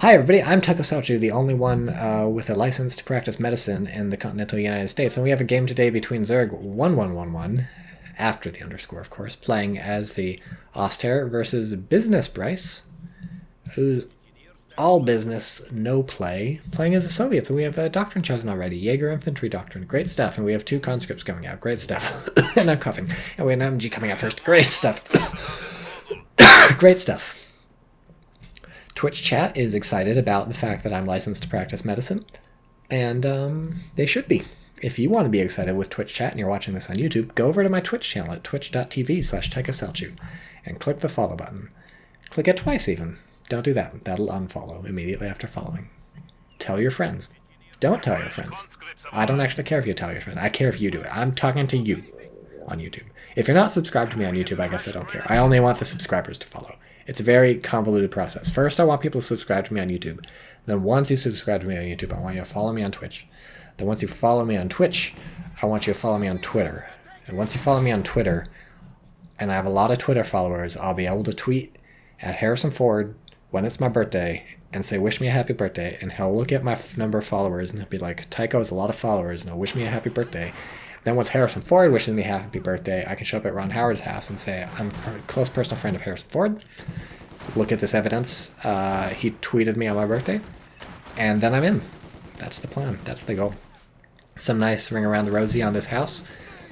Hi everybody, I'm TychoCelchuuu, the only one with a license to practice medicine in the continental United States, and we have a game today between Zerg1111, after the underscore of course, playing as the Auster versus Business Bryce, who's all business, no play, playing as the Soviets, and we have a doctrine chosen already, Jaeger Infantry Doctrine, great stuff, and we have 2 conscripts coming out, great stuff, and I'm coughing, and we have an MG coming out first, great stuff, great stuff. Twitch chat is excited about the fact that I'm licensed to practice medicine, and they should be. If you want to be excited with Twitch chat and you're watching this on YouTube, go over to my Twitch channel at twitch.tv/TychoCelchuuu and click the follow button. Click it twice even. Don't do that. That'll unfollow immediately after following. Tell your friends. Don't tell your friends. I don't actually care if you tell your friends. I care if you do it. I'm talking to you on YouTube. If you're not subscribed to me on YouTube, I guess I don't care. I only want the subscribers to follow. It's a very convoluted process. First, I want people to subscribe to me on YouTube. Then once you subscribe to me on YouTube, I want you to follow me on Twitch. Then once you follow me on Twitch, I want you to follow me on Twitter. And once you follow me on Twitter, and I have a lot of Twitter followers, I'll be able to tweet at Harrison Ford when it's my birthday and say, wish me a happy birthday. And he'll look at my number of followers and he'll be like, Tycho has a lot of followers and he'll wish me a happy birthday. Then once Harrison Ford wishes me a happy birthday, I can show up at Ron Howard's house and say, I'm a close personal friend of Harrison Ford. Look at this evidence. He tweeted me on my birthday. And then I'm in. That's the plan. That's the goal. Some nice ring around the rosy on this house.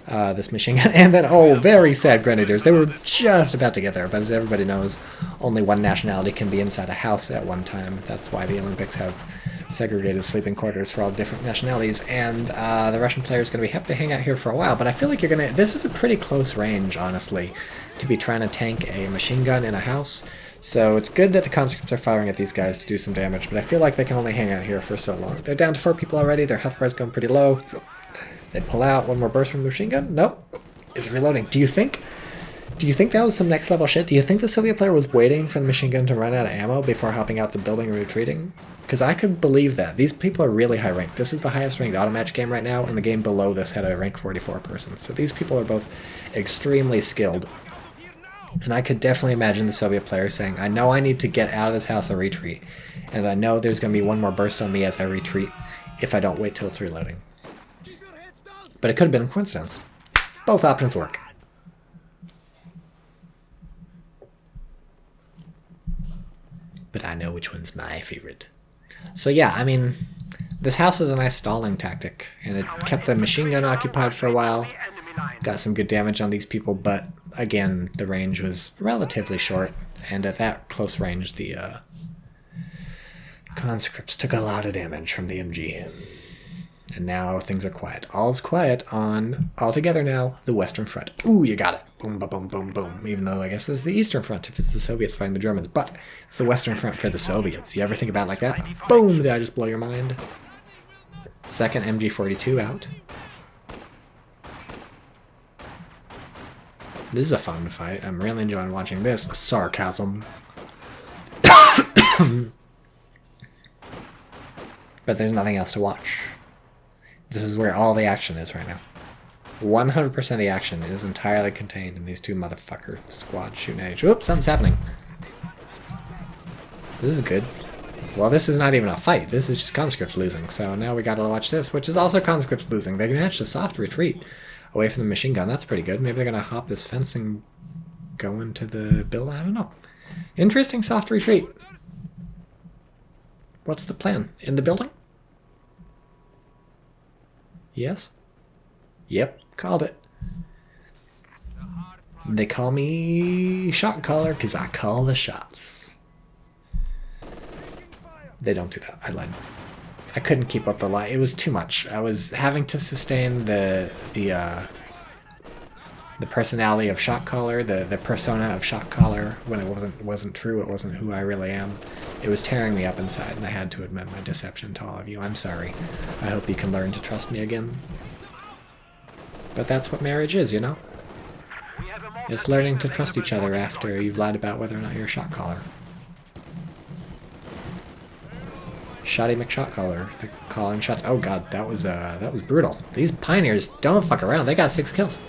This machine gun. And then, oh, very sad Grenadiers. They were just about to get there. But as everybody knows, only one nationality can be inside a house at one time. That's why the Olympics have segregated sleeping quarters for all different nationalities, and the Russian player is going to be happy to hang out here for a while, but I feel like you're going to... This is a pretty close range, honestly, to be trying to tank a machine gun in a house, so it's good that the conscripts are firing at these guys to do some damage, but I feel like they can only hang out here for so long. They're down to 4 people already, their health bar is going pretty low. They pull out, one more burst from the machine gun? Nope. It's reloading. Do you think that was some next level shit? Do you think the Soviet player was waiting for the machine gun to run out of ammo before hopping out the building and retreating? Because I could believe that. These people are really high ranked. This is the highest ranked auto match game right now, and the game below this had a rank 44 person. So these people are both extremely skilled. And I could definitely imagine the Soviet player saying, I know I need to get out of this house and retreat. And I know there's going to be one more burst on me as I retreat if I don't wait till it's reloading. But it could have been a coincidence. Both options work. But I know which one's my favorite. So yeah, I mean, this house is a nice stalling tactic, and it kept the machine gun occupied for a while, got some good damage on these people, but again, the range was relatively short, and at that close range, the conscripts took a lot of damage from the MG. And now things are quiet. All's quiet on, all together now, the Western Front. Ooh, you got it. Boom, boom, boom, boom, boom. Even though I guess this is the Eastern Front if it's the Soviets fighting the Germans. But it's the Western Front for the Soviets. You ever think about it like that? Boom! Did I just blow your mind? Second MG42 out. This is a fun fight. I'm really enjoying watching this. Sarcasm. But there's nothing else to watch. This is where all the action is right now. 100% of the action is entirely contained in these 2 motherfucker squads shooting at each other. Oops, something's happening. This is good. Well, this is not even a fight. This is just conscripts losing. So now we gotta watch this, which is also conscripts losing. They managed a soft retreat away from the machine gun. That's pretty good. Maybe they're gonna hop this fence and go into the building. I don't know. Interesting soft retreat. What's the plan? In the building? Yes? Yep, called it. They call me shot caller because I call the shots. They don't do that. I lied. I couldn't keep up the lie. It was too much. I was having to sustain the personality of shot caller, the persona of shot caller when it wasn't true. It wasn't who I really am. It was tearing me up inside, and I had to admit my deception to all of you. I'm sorry. I hope you can learn to trust me again. But that's what marriage is, you know? It's learning to trust each other after you've lied about whether or not you're a shot caller. Shotty McShotcaller, the calling shots. Oh god, that was brutal. These pioneers don't fuck around. They got 6 kills.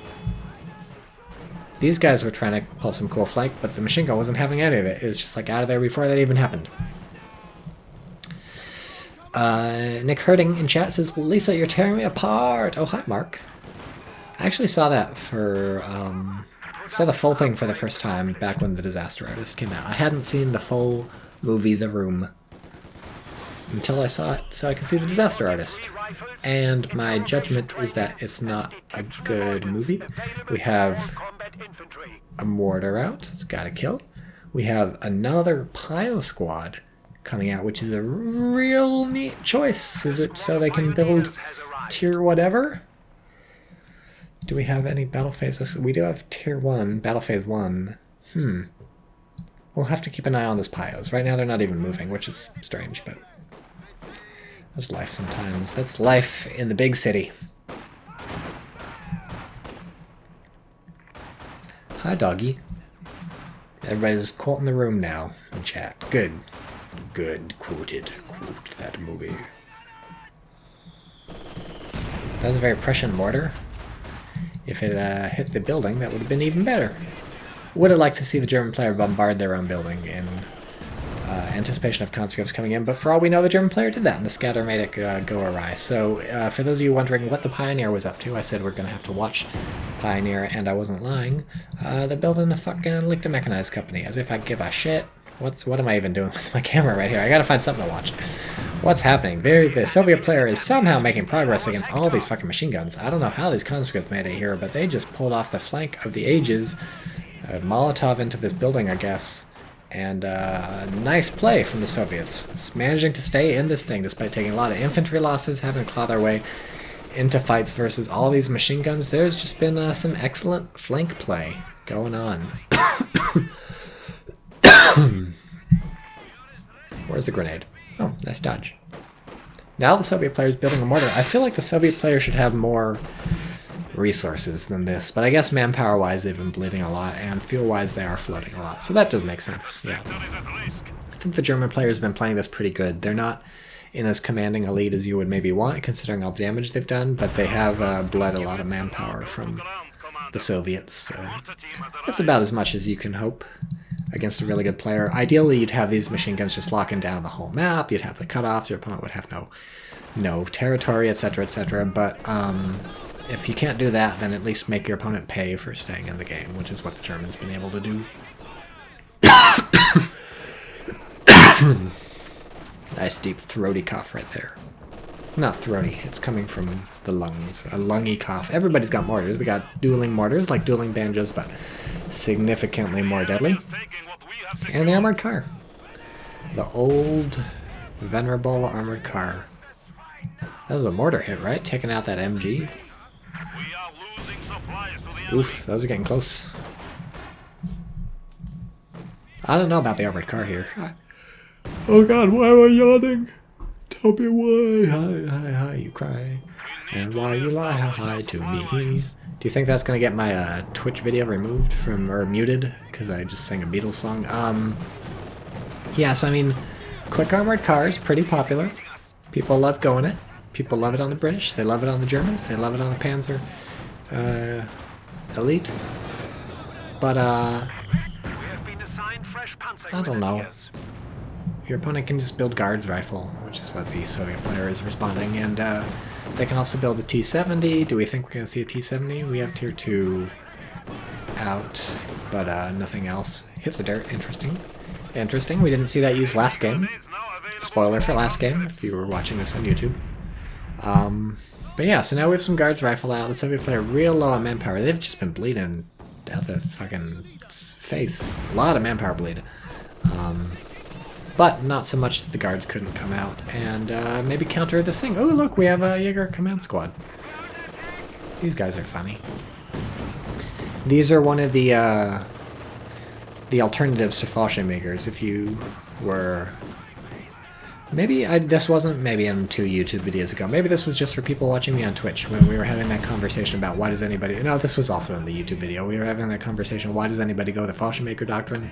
These guys were trying to pull some cool flank, but the machine gun wasn't having any of it. It was just like out of there before that even happened. Nick Herding in chat says, Lisa, you're tearing me apart. Oh, hi, Mark. I actually saw that for, saw the full thing for the first time back when The Disaster Artist came out. I hadn't seen the full movie The Room until I saw it, so I could see The Disaster Artist. And my judgment is that it's not a good movie. We have a mortar out, it's got a kill. We have another Pio Squad coming out, which is a real neat choice. Is it so they can build tier whatever? Do we have any battle phases? We do have tier 1, battle phase 1. We'll have to keep an eye on those Pios. Right now they're not even moving, which is strange, but that's life sometimes. That's life in the big city. Hi, doggy. Everybody's quoting the room now in chat. Good. Good. Quoted. Quote that movie. That was a very prescient mortar. If it hit the building, that would have been even better. Would have liked to see the German player bombard their own building in anticipation of conscripts coming in, but for all we know, the German player did that, and the scatter made it go awry. So for those of you wondering what the Pioneer was up to, I said we're going to have to watch Pioneer, and I wasn't lying. They're building a fucking Lichter Mechanized company, as if I give a shit. What am I even doing with my camera right here? I gotta find something to watch. What's happening? The Soviet player is somehow making progress against all these fucking machine guns. I don't know how these conscripts made it here, but they just pulled off the flank of the Ages. Molotov into this building, I guess. And nice play from the Soviets. It's managing to stay in this thing despite taking a lot of infantry losses, having to claw their way into fights versus all these machine guns. There's just been some excellent flank play going on. Where's the grenade? Oh, nice dodge. Now the Soviet player is building a mortar. I feel like the Soviet player should have more resources than this, but I guess manpower-wise they've been bleeding a lot, and fuel-wise they are floating a lot, so that does make sense, yeah. I think the German players have been playing this pretty good. They're not in as commanding a lead as you would maybe want, considering all the damage they've done, but they have bled a lot of manpower from the Soviets, so that's about as much as you can hope against a really good player. Ideally, you'd have these machine guns just locking down the whole map, you'd have the cutoffs, your opponent would have no territory, etc., but if you can't do that, then at least make your opponent pay for staying in the game, which is what the Germans been able to do. Nice deep throaty cough right there. Not throaty, it's coming from the lungs. A lungy cough. Everybody's got mortars. We got dueling mortars, like dueling banjos, but significantly more deadly. And the armored car. The old, venerable armored car. That was a mortar hit, right? Taking out that MG. Oof, those are getting close. I don't know about the armored car here. Oh god, why am I yawning? Tell me why. Hi, you cry. And why you lie, hi to me. Do you think that's gonna get my Twitch video removed from, or muted? Because I just sang a Beatles song. Yeah, so I mean, quick armored cars, pretty popular. People love going it. People love it on the British, they love it on the Germans, they love it on the Panzer Elite. But, I don't know. Your opponent can just build guards rifle, which is what the Soviet player is responding, and they can also build a T-70. Do we think we're going to see a T-70? We have tier 2 out, but nothing else. Hit the dirt, interesting. Interesting, we didn't see that used last game. Spoiler for last game, if you were watching this on YouTube. But yeah, so now we have some guards rifle out. The Soviet player real low on manpower. They've just been bleeding out the fucking face. A lot of manpower bleed. But not so much that the guards couldn't come out and maybe counter this thing. Oh, look, we have a Jaeger command squad. These guys are funny. These are one of the alternatives to Fallschirmjägers. If you were... Maybe this wasn't maybe in 2 YouTube videos ago. Maybe this was just for people watching me on Twitch when we were having that conversation about why does anybody... No, this was also in the YouTube video. We were having that conversation, why does anybody go with the Fallschirmjäger doctrine?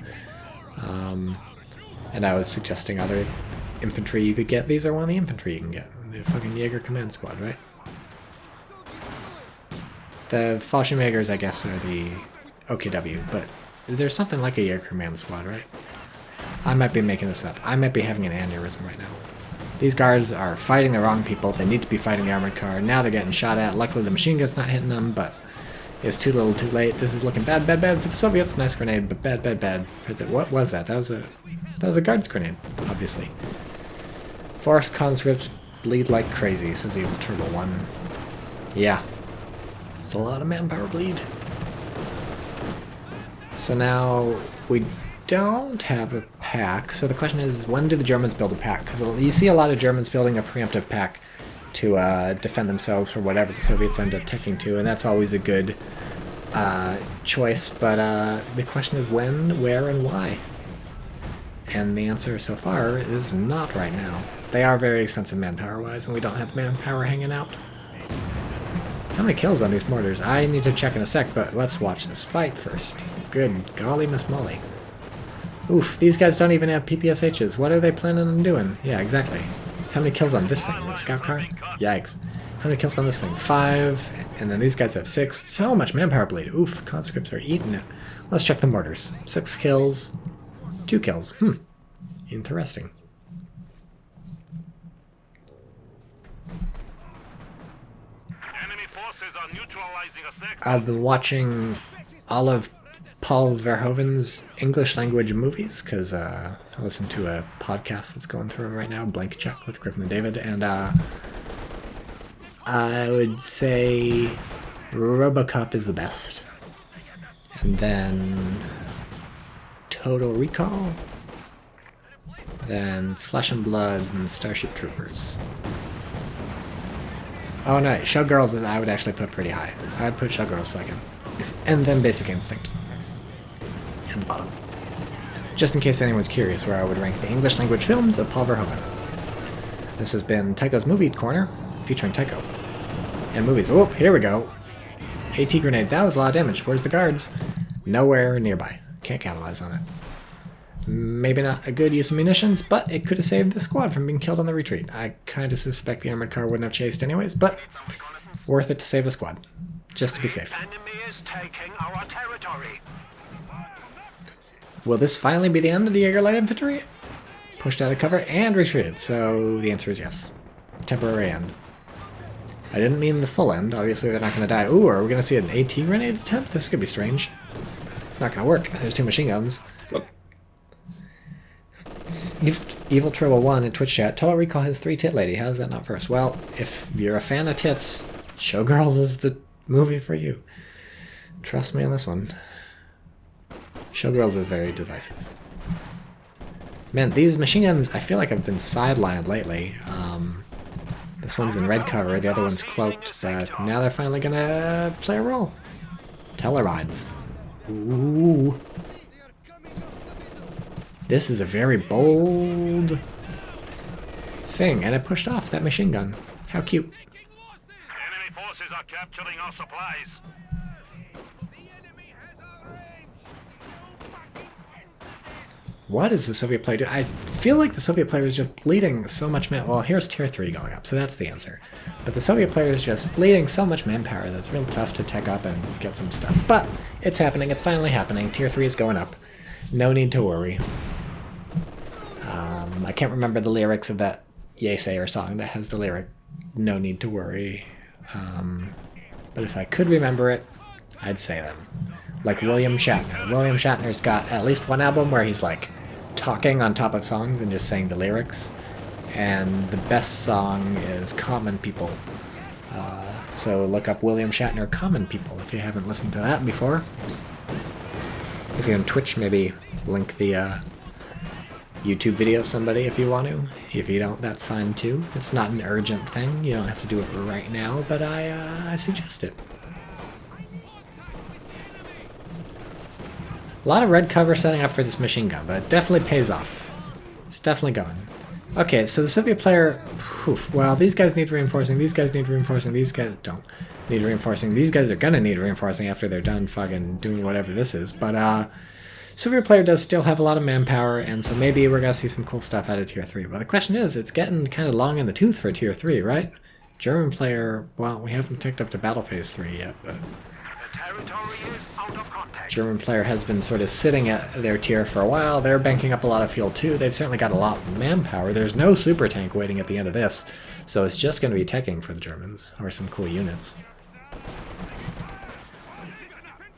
And I was suggesting other infantry you could get. These are one of the infantry you can get. The fucking Jaeger command squad, right? The Fallschirmjägers, I guess, are the OKW, but there's something like a Jaeger command squad, right? I might be making this up. I might be having an aneurysm right now. These guards are fighting the wrong people. They need to be fighting the armored car. Now they're getting shot at. Luckily the machine gun's not hitting them, but it's too little too late. This is looking bad, bad, bad for the Soviets. Nice grenade, but bad, bad, bad for the... What was that? That was a guard's grenade, obviously. Forest conscripts bleed like crazy, says Evil Turbo 1. Yeah. It's a lot of manpower bleed. So now we don't have a pack. So the question is, when do the Germans build a pack? Because you see a lot of Germans building a preemptive pack to defend themselves for whatever the Soviets end up taking to, and that's always a good choice. But the question is when, where, and why? And the answer so far is not right now. They are very expensive manpower-wise, and we don't have manpower hanging out. How many kills on these mortars? I need to check in a sec, but let's watch this fight first. Good golly, Miss Molly. Oof, these guys don't even have PPSHs. What are they planning on doing? Yeah, exactly. How many kills on this thing? The scout car? Yikes. How many kills on this thing? 5, and then these guys have 6. So much manpower bleed. Oof, conscripts are eating it. Let's check the mortars. 6 kills, 2 kills. Interesting. I've been watching all of Paul Verhoeven's English language movies because I listen to a podcast that's going through them right now, Blank Check with Griffin and David, and I would say RoboCop is the best. And then Total Recall, then Flesh and Blood, and Starship Troopers. Oh no, Showgirls is I would actually put pretty high. I would put Showgirls second. And then Basic Instinct. And the bottom. Just in case anyone's curious where I would rank the English language films of Paul Verhoeven. This has been Tycho's Movie Corner, featuring Tycho. And movies. Oh, here we go. AT grenade. That was a lot of damage. Where's the guards? Nowhere nearby. Can't capitalize on it. Maybe not a good use of munitions, but it could have saved the squad from being killed on the retreat. I kind of suspect the armored car wouldn't have chased anyways, but worth it to save a squad. Just to be safe. Enemy is taking our territory. Will this finally be the end of the Jaeger Light Infantry? Pushed out of cover and retreated, so the answer is yes. Temporary end. I didn't mean the full end. Obviously they're not going to die. Ooh, are we going to see an AT grenade attempt? This could be strange. It's not going to work. There's 2 machine guns. Evil Turbo 1 in Twitch chat. Total Recall has 3 tit lady. How's that not first? Well, if you're a fan of tits, Showgirls is the movie for you. Trust me on this one. Showgirls is very divisive. Man, these machine guns, I feel like I've been sidelined lately. This one's in red cover, the other one's cloaked, but now they're finally gonna play a role. Tellurides. Ooh. This is a very bold thing, and it pushed off that machine gun. How cute. Enemy forces are capturing our supplies. What is the Soviet player doing? I feel like the Soviet player is just bleeding so much man. Well, here's tier 3 going up, so that's the answer. But the Soviet player is just bleeding so much manpower that's real tough to tech up and get some stuff. But it's happening. It's finally happening. Tier 3 is going up. No need to worry. I can't remember the lyrics of that Yay Sayer song that has the lyric, no need to worry. But if I could remember it, I'd say them. Like William Shatner. William Shatner's got at least one album where he's like talking on top of songs and just saying the lyrics. And the best song is Common People. So look up William Shatner Common People if you haven't listened to that before. If you're on Twitch, maybe link the YouTube video somebody if you want to. If you don't, that's fine too. It's not an urgent thing. You don't have to do it right now, but I suggest it. A lot of red cover setting up for this machine gun, but it definitely pays off. It's definitely going. Okay, so the Soviet player... well, these guys need reinforcing, these guys need reinforcing, these guys don't need reinforcing. These guys are gonna need reinforcing after they're done fucking doing whatever this is, but Soviet player does still have a lot of manpower, and so maybe we're gonna see some cool stuff out of tier 3. But the question is, it's getting kind of long in the tooth for tier 3, right? German player, well, we haven't ticked up to battle phase 3 yet, but Territory is out of contact. German player has been sort of sitting at their tier for a while. They're banking up a lot of fuel too. They've certainly got a lot of manpower. There's no super tank waiting at the end of this, so it's just going to be teching for the Germans, or some cool units.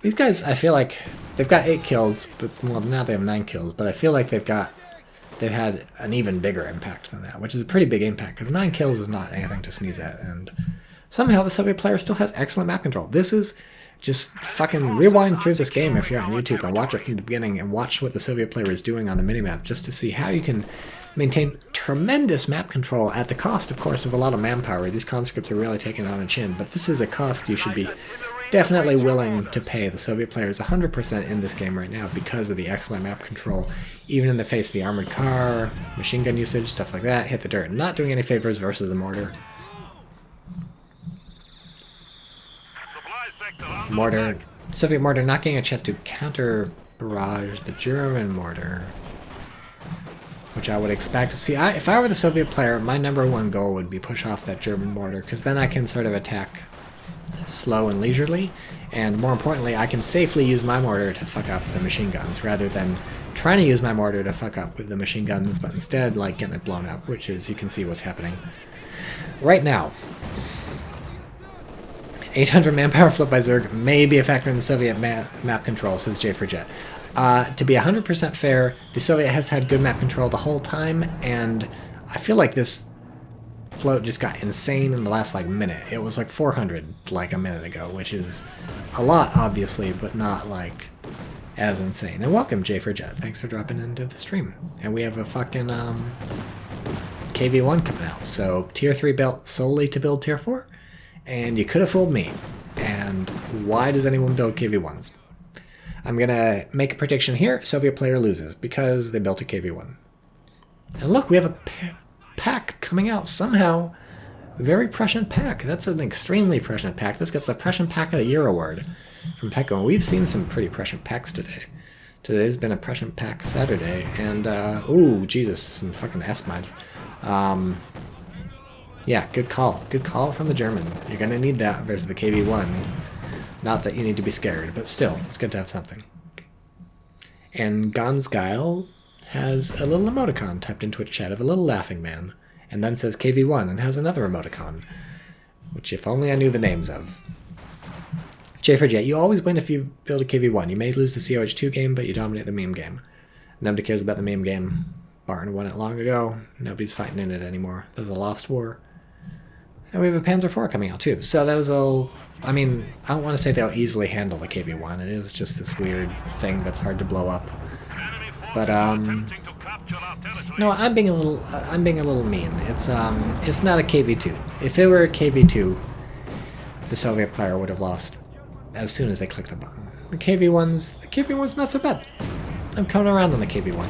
These guys, I feel like they've got 8 kills, but well, now they have 9 kills, but I feel like they've had an even bigger impact than that, which is a pretty big impact, because 9 kills is not anything to sneeze at, and somehow the Soviet player still has excellent map control. This is just fucking rewind through this game if you're on YouTube and watch it from the beginning and watch what the Soviet player is doing on the minimap just to see how you can maintain tremendous map control at the cost, of course, of a lot of manpower. These conscripts are really taking it on the chin, but this is a cost you should be definitely willing to pay. The Soviet player is 100% in this game right now because of the excellent map control, even in the face of the armored car, machine gun usage, stuff like that. Hit the dirt, not doing any favors versus the mortar. Mortar, Soviet mortar not getting a chance to counter barrage the German mortar, which I would expect to see. If I were the Soviet player, my #1 goal would be push off that German mortar, because then I can sort of attack slow and leisurely, and more importantly, I can safely use my mortar to fuck up the machine guns, rather than trying to use my mortar to fuck up with the machine guns, but instead, like, getting it blown up, which is, you can see what's happening right now. 800 manpower flip by Zerg may be a factor in the Soviet map control, says J for Jet. To be 100% fair, the Soviet has had good map control the whole time, and I feel like this float just got insane in the last, like, minute. It was like 400, like, a minute ago, which is a lot, obviously, but not, like, as insane. And welcome, J for Jet. Thanks for dropping into the stream. And we have a fucking, KV-1 coming out. So, Tier 3 built solely to build Tier 4? And you could have fooled me. And why does anyone build KV-1s? I'm going to make a prediction here. Soviet player loses because they built a KV-1. And look, we have a pack coming out somehow. Very prescient pack. That's an extremely prescient pack. This gets the Prescient Pack of the Year award from Tycho. And we've seen some pretty prescient packs today. Today's been a prescient pack Saturday. And, ooh, Jesus, some fucking S-mines. Yeah, good call. Good call from the German. You're going to need that versus the KV-1. Not that you need to be scared, but still, it's good to have something. And Gansgeil has a little emoticon typed in Twitch chat of a little laughing man, and then says KV-1 and has another emoticon, which if only I knew the names of. J for J, you always win if you build a KV-1. You may lose the CoH2 game, but you dominate the meme game. Nobody cares about the meme game. Barton won it long ago. Nobody's fighting in it anymore. There's a lost war. And we have a Panzer IV coming out too. So those will, I mean, I don't want to say they'll easily handle the KV-1. It is just this weird thing that's hard to blow up. But no, I'm being a little mean. It's not a KV-2. If it were a KV-2, the Soviet player would have lost as soon as they clicked the button. The KV-1's not so bad. I'm coming around on the KV-1.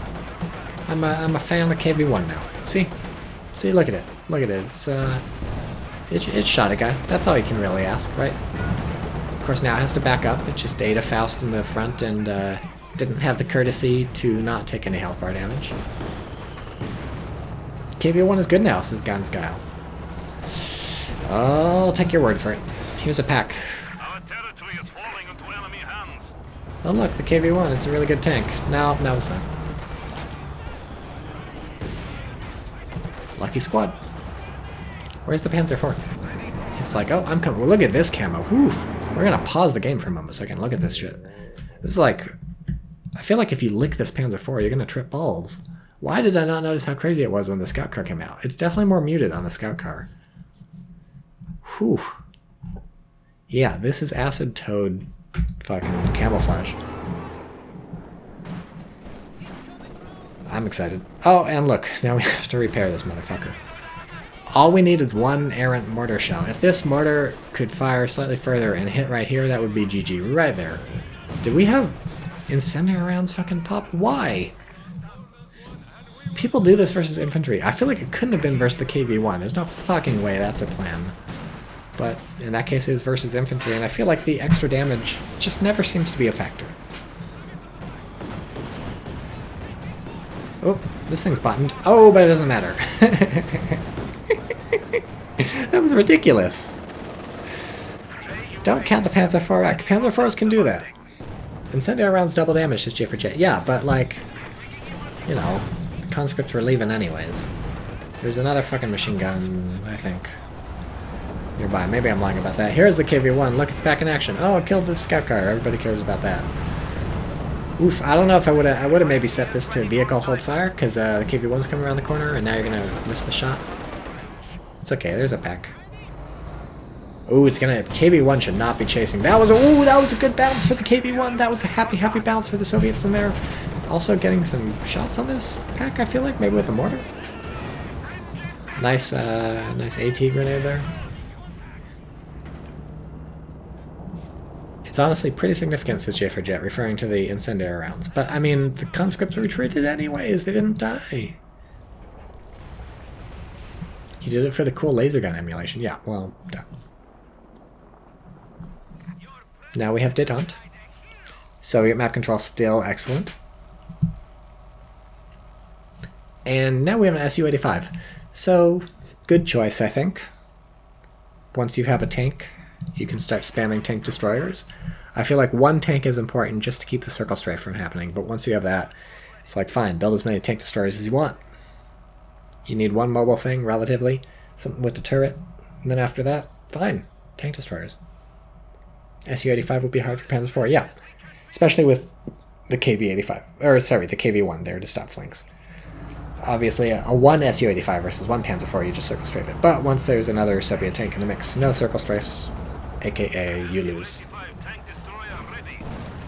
I'm a fan of KV-1 now. See, look at it. Look at it. It shot a guy. That's all you can really ask, right? Of course, now it has to back up. It just ate a Faust in the front and didn't have the courtesy to not take any health bar damage. KV-1 is good now, says Gansgeil. I'll take your word for it. Here's a pack. Our territory is falling into enemy hands. Oh look, the KV-1. It's a really good tank. No, it's not. Lucky squad. Where's the Panzer IV? It's like, oh, I'm coming. Well, look at this camo. Oof. We're going to pause the game for a moment so I can look at this shit. This is like, I feel like if you lick this Panzer IV, you're going to trip balls. Why did I not notice how crazy it was when the scout car came out? It's definitely more muted on the scout car. Whew. Yeah, this is acid toad fucking camouflage. I'm excited. Oh, and look, now we have to repair this motherfucker. All we need is one errant mortar shell. If this mortar could fire slightly further and hit right here, that would be GG right there. Did we have incendiary rounds fucking pop? Why? People do this versus infantry. I feel like it couldn't have been versus the KV-1. There's no fucking way that's a plan. But in that case, it was versus infantry, and I feel like the extra damage just never seems to be a factor. Oh, this thing's buttoned. Oh, but it doesn't matter. That was ridiculous. Don't count the Panzer IV. Panzer IVs can do that. Incendiary rounds double damage to jet for jet. Yeah, but like, you know, the conscripts were leaving anyways. There's another fucking machine gun, I think, nearby. Maybe I'm lying about that. Here's the KV-1. Look, it's back in action. Oh, it killed the scout car. Everybody cares about that. Oof, I don't know if I would have maybe set this to vehicle hold fire, because the KV-1's coming around the corner, and now you're going to miss the shot. It's okay, there's a pack. Ooh, it's gonna... KV-1 should not be chasing. That was a good bounce for the KV-1. That was a happy bounce for the Soviets in there. Also getting some shots on this pack, I feel like, maybe with a mortar. Nice, nice AT grenade there. It's honestly pretty significant, says J for Jet, referring to the incendiary rounds. But, I mean, the conscripts retreated anyways. They didn't die. He did it for the cool laser gun emulation. Yeah, well, done. Now we have Detente. Soviet map control still excellent. And now we have an Su-85. So, good choice, I think. Once you have a tank, you can start spamming tank destroyers. I feel like one tank is important just to keep the circle strafe from happening, but once you have that, it's like, fine, build as many tank destroyers as you want. You need one mobile thing, relatively, something with the turret, and then after that, fine, tank destroyers. Su-85 would be hard for Panzer IV, yeah. Especially with the KV-85, or sorry, the KV-1 there to stop flanks. Obviously, a one Su-85 versus one Panzer IV, you just circle strafe it. But once there's another Soviet tank in the mix, no circle strafes, aka you lose.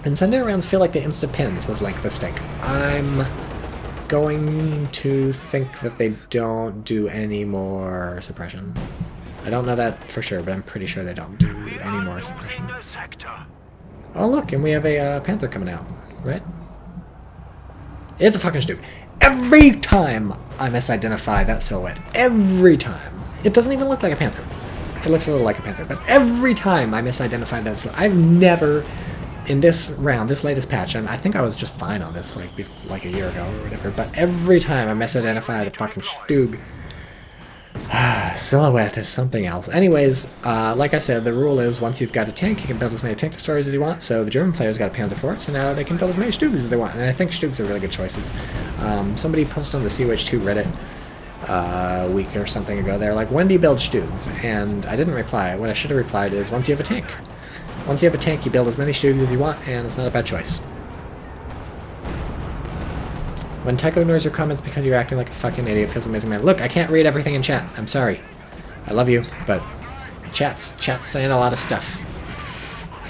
Incendiary rounds feel like the insta-pin, says Link the Stink. I'm going to think that they don't do any more suppression. I don't know that for sure, but I'm pretty sure they don't do any more suppression. Oh look, and we have a Panther coming out, right? It's a fucking Stug. Every time I misidentify that silhouette, every time. It doesn't even look like a Panther. It looks a little like a Panther, but every time I misidentify that silhouette, I've never, in this round, this latest patch, and I think I was just fine on this like a year ago or whatever, but every time I misidentify the fucking Stug, silhouette is something else. Anyways, like I said, the rule is once you've got a tank, you can build as many tank destroyers as you want. So the German players got a Panzer IV, so now they can build as many Stugs as they want. And I think Stugs are really good choices. Somebody posted on the CoH2 Reddit a week or something ago. They're like, when do you build Stugs? And I didn't reply. What I should have replied is, once you have a tank. Once you have a tank, you build as many Stugs as you want, and it's not a bad choice. When Tycho ignores your comments because you're acting like a fucking idiot, feels amazing, man. Look, I can't read everything in chat. I'm sorry. I love you, but chat's saying a lot of stuff.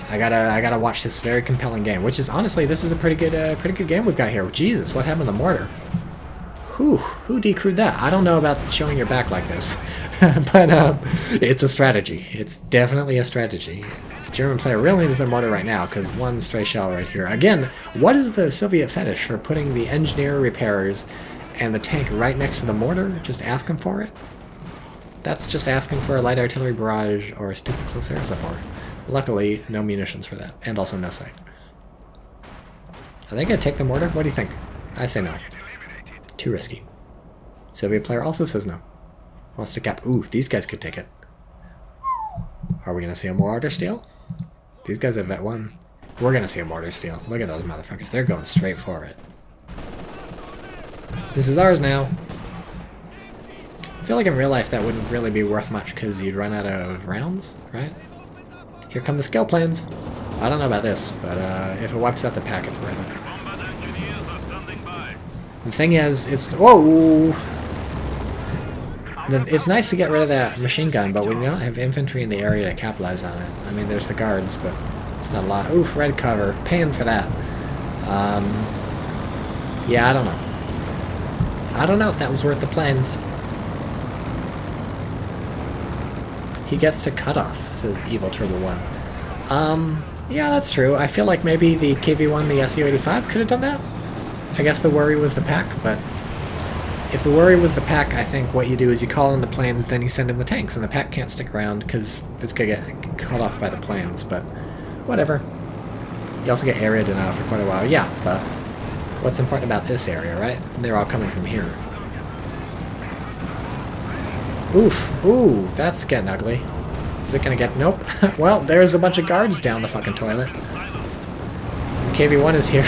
I gotta watch this very compelling game, which is honestly, this is a pretty good game we've got here. Jesus, what happened to Mortar? Who decrewed that? I don't know about showing your back like this, but it's a strategy. It's definitely a strategy. The German player really needs their mortar right now, because one stray shell right here. Again, what is the Soviet fetish for putting the engineer repairers and the tank right next to the mortar? Just asking for it? That's just asking for a light artillery barrage or a stupid close air support. Luckily, no munitions for that, and also no sight. Are they going to take the mortar? What do you think? I say no. Too risky. Soviet player also says no. Wants to cap. Ooh, these guys could take it. Are we going to see a mortar steal? These guys have vet one. We're going to see a mortar steal. Look at those motherfuckers. They're going straight for it. This is ours now. I feel like in real life that wouldn't really be worth much because you'd run out of rounds, right? Here come the skill planes. I don't know about this, but if it wipes out the pack, it's worth it. The thing is, it's... Whoa! It's nice to get rid of that machine gun, but we don't have infantry in the area to capitalize on it. I mean, there's the guards, but it's not a lot. Oof, red cover. Paying for that. Yeah, I don't know. I don't know if that was worth the planes. He gets to cut off, says Evil Turbo 1. Yeah, that's true. I feel like maybe the KV-1, the Su-85 could have done that. I guess the worry was the pack, but if the worry was the pack, I think what you do is you call in the planes, then you send in the tanks, and the pack can't stick around because it's going to get cut off by the planes, but whatever. You also get area denial for quite a while. Yeah, but what's important about this area, right? They're all coming from here. Oof. Ooh, that's getting ugly. Is it gonna get... Nope. Well, there's a bunch of guards down the fucking toilet. KV-1 is here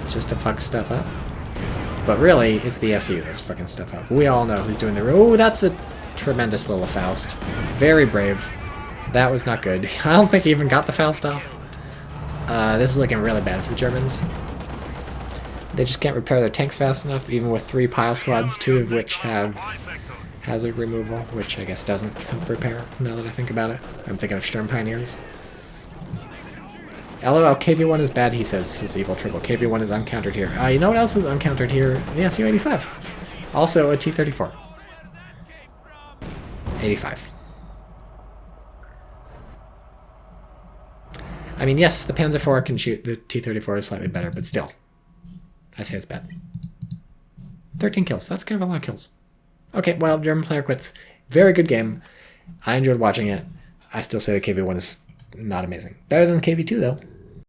just to fuck stuff up. But really, it's the SU that's fucking stuff up. We all know who's doing the... Oh, that's a tremendous little Faust. Very brave. That was not good. I don't think he even got the Faust off. This is looking really bad for the Germans. They just can't repair their tanks fast enough, even with 3 pile squads, 2 of which have hazard removal, which I guess doesn't help repair, now that I think about it. I'm thinking of Sturm Pioneers. LOL, KV-1 is bad, he says, his evil triple. KV-1 is uncountered here. You know what else is uncountered here? The Su-85. Also a T-34. 85. I mean, yes, the Panzer IV can shoot. The T-34 is slightly better, but still. I say it's bad. 13 kills. That's kind of a lot of kills. Okay, well, German player quits. Very good game. I enjoyed watching it. I still say the KV-1 is not amazing. Better than the KV-2, though.